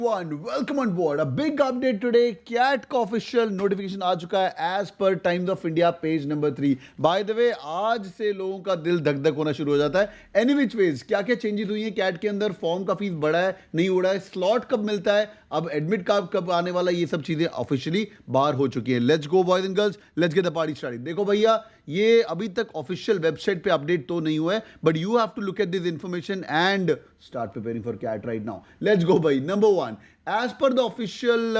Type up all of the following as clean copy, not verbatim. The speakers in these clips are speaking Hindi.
Welcome on board a big update today CAT का ऑफिशियल नोटिफिकेशन आ चुका है as per Times of India page number 3। By the way आज से लोगों का दिल धक धक होना शुरू हो जाता है। एनी विच वेज क्या क्या चेंजेस हुई है कैट के अंदर, फॉर्म का फीस बढ़ा है नहीं उड़ा है, स्लॉट कब मिलता है, अब एडमिट कार्ड कब आने वाला है, ये सब चीजें ऑफिशियली बाहर हो चुकी है। Let's go boys and girls, let's get the party started. देखो भैया, ये अभी तक ऑफिशियल वेबसाइट पे अपडेट तो नहीं हुआ है, but you have to look at this information and start preparing for CAT right now. Let's go by number one. As per the official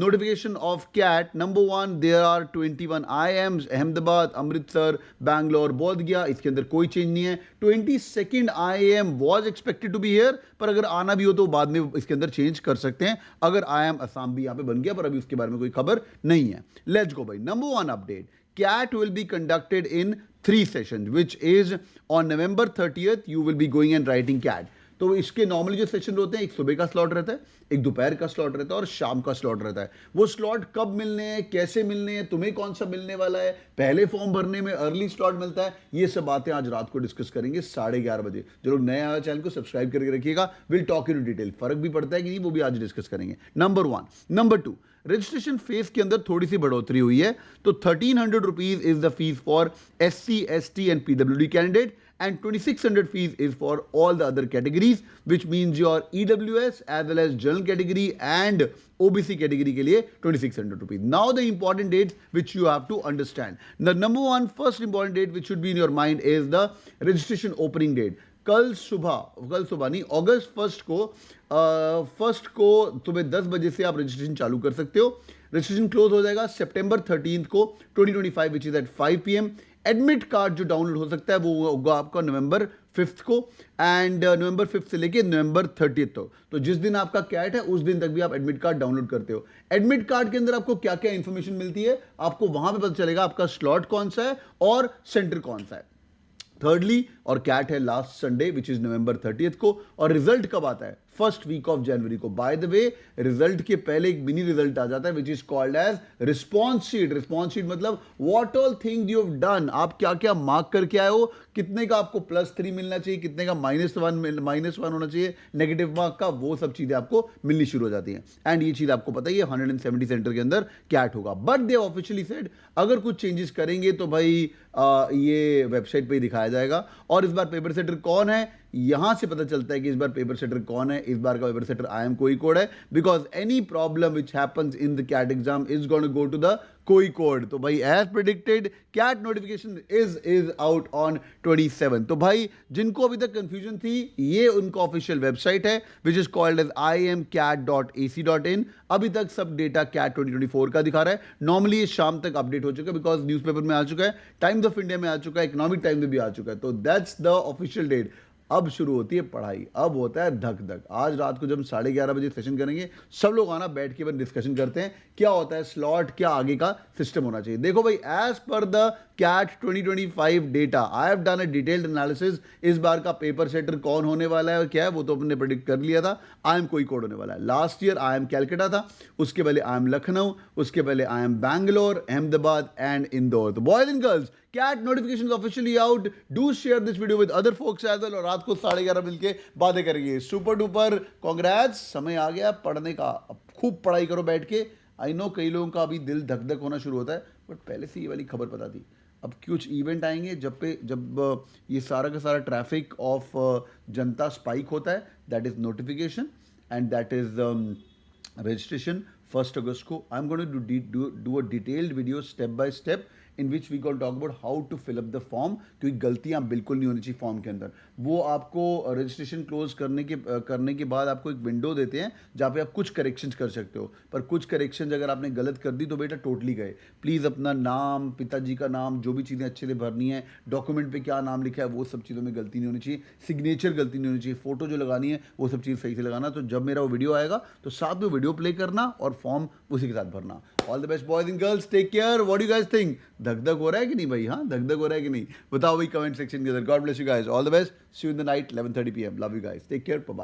notification of CAT, number one, there are 21 IIMs, Ahmedabad, Amritsar, Bangalore, बोध गया, इसके अंदर कोई चेंज नहीं है। 22nd IIM was expected to be here, पर अगर आना भी हो तो बाद में इसके अंदर चेंज कर सकते हैं। अगर IIM असम भी यहाँ पे बन गया, पर अभी उसके बारे में कोई खबर नहीं है। Let's go by number one update. CAT will be conducted in 3 sessions, which is on November 30th, you will be going and writing CAT. तो इसके नॉर्मली जो सेशन होते हैं, एक सुबह का स्लॉट रहता है, एक दोपहर का स्लॉट रहता है और शाम का स्लॉट रहता है। वो स्लॉट कब मिलने हैं, कैसे मिलने हैं, तुम्हें कौन सा मिलने वाला है, पहले फॉर्म भरने में अर्ली स्लॉट मिलता है, ये सब बातें आज रात को डिस्कस करेंगे 11:30 बजे। जो लोग नए आए चैनल को सब्सक्राइब करके रखिएगा। विल टॉक इन डिटेल, फर्क भी पड़ता है कि नहीं वो भी आज डिस्कस करेंगे। नंबर 1। नंबर 2, रजिस्ट्रेशन फीस के अंदर थोड़ी सी बढ़ोतरी हुई है। तो 1300 rupees is the fees for SC, ST and PWD candidate and 2600 fees is for all the other categories, which means your EWS as well as general category and OBC category के लिए 2600 rupees. Now the important dates which you have to understand. The number one first important date which should be in your mind is the registration opening date. कल सुबह नहीं, अगस्त 1st को सुबह 10 बजे से आप रजिस्ट्रेशन चालू कर सकते हो। रजिस्ट्रेशन क्लोज हो जाएगा September 13th को 2025 which is at 5 PM। Admit card जो डाउनलोड हो सकता है वो होगा आपका November 5th को, एंड November 5th से लेके November 30th तक। तो जिस दिन आपका कैट है उस दिन तक भी आप एडमिट कार्ड डाउनलोड करते हो। एडमिट कार्ड के अंदर आपको क्या क्या इंफॉर्मेशन मिलती है, आपको वहां पे पता चलेगा आपका स्लॉट कौन सा है और सेंटर कौन सा है। थर्डली, और कैट है last Sunday which is November 30th को, और रिजल्ट कब आता है, फर्स्ट वीक ऑफ जनवरी को। बाय द वे, रिजल्ट के पहले एक मिनी रिजल्ट आ जाता है which is called as response sheet. Response sheet मतलब what all thing you have done, आप क्या क्या मार्क करके आए हो, कितने का आपको +3 मिलना चाहिए, कितने का -1 होना चाहिए, नेगेटिव मार्क का, वो सब चीजें आपको मिलनी शुरू हो जाती हैं। एंड ये चीज आपको पता ही है 170 सेंटर के अंदर कैट होगा। बट दे ऑफिशियली सेड अगर कुछ चेंजेस करेंगे तो भाई ये वेबसाइट पे ही दिखाया जाएगा। और इस बार पेपर सेटर कौन है, यहां से पता चलता है कि इस बार पेपर सेटर कौन है। इस बार का पेपर सेटर IIM कोझिकोड है, because any problem which happens in the CAT exam is going to go to the Kozhikode. तो भाई as predicted CAT notification is out on 27। तो भाई जिनको अभी तक कंफ्यूजन थी, ये उनका ऑफिशियल वेबसाइट है which is called as imcat.ac.in। अभी तक सब डेटा कैट 2024 का दिखा रहा है। नॉर्मली ये शाम तक अपडेट हो चुका है बिकॉज न्यूज़पेपर में आ चुका है, टाइम्स ऑफ इंडिया में आ चुका है, इकोनॉमिक टाइम में भी आ चुका है। तो दैट्स द ऑफिशियल डेट। अब शुरू होती है पढ़ाई, अब होता है धक धक। आज रात को जब 11:30 बजे सेशन करेंगे, सब लोग आना, बैठ के बस डिस्कशन करते हैं क्या होता है स्लॉट, क्या आगे का सिस्टम होना चाहिए। देखो भाई, as per the CAT 2025 data I have done a detailed analysis. इस बार का पेपर सेटर कौन होने वाला है और क्या है वो तो अपने प्रेडिक्ट कर लिया था। IIM कोझिकोड होने वाला है। लास्ट ईयर IIM कैलकाटा था, उसके पहले IIM लखनऊ, उसके पहले IIM बैंगलोर, अहमदाबाद एंड इंदौर। तो boys and girls, CAT notification officially out. Do share this video with other folks as well, और रात को 11:30 मिलके बातें करेंगे। सुपर डुपर कांग्रेट्स, समय आ गया पढ़ने का। अब खूब पढ़ाई करो बैठ के। आई नो कई लोगों का अभी दिल धक धक होना शुरू होता है, बट पहले से ये वाली खबर पता थी। अब कुछ इवेंट आएंगे जब ये सारा का सारा ट्रैफिक ऑफ जनता स्पाइक होता है, that is notification and that is registration 1 अगस्त को। I am going to do a detailed video step by step in which we going talk about how to fill up the form, क्योंकि गलतियां बिल्कुल नहीं होनी चाहिए फॉर्म के अंदर। वो आपको रजिस्ट्रेशन क्लोज करने के बाद आपको एक विंडो देते हैं जहाँ पे आप कुछ करेक्शंस कर सकते हो, पर कुछ करेक्शंस अगर आपने गलत कर दी तो बेटा टोटली गए। प्लीज़ अपना नाम, पिताजी का नाम, जो भी चीज़ें अच्छे से भरनी है, डॉक्यूमेंट पे क्या नाम लिखा है, वो सब चीज़ों में गलती नहीं होनी चाहिए, सिग्नेचर गलती नहीं होनी चाहिए, फोटो जो लगानी है वो सब चीज़ सही से लगाना। तो जब मेरा वो वीडियो आएगा तो साथ में वीडियो प्ले करना और फॉर्म उसी के साथ भरना। All the best boys and girls, take care. What do you guys think, धक धक हो रहा है कि नहीं भाई? हाँ, धक धक हो रहा है कि नहीं, बताओ भाई कमेंट सेक्शन के अंदर। God bless you guys, all the best, see you in the night 11:30 PM। Love you guys, take care, bye bye.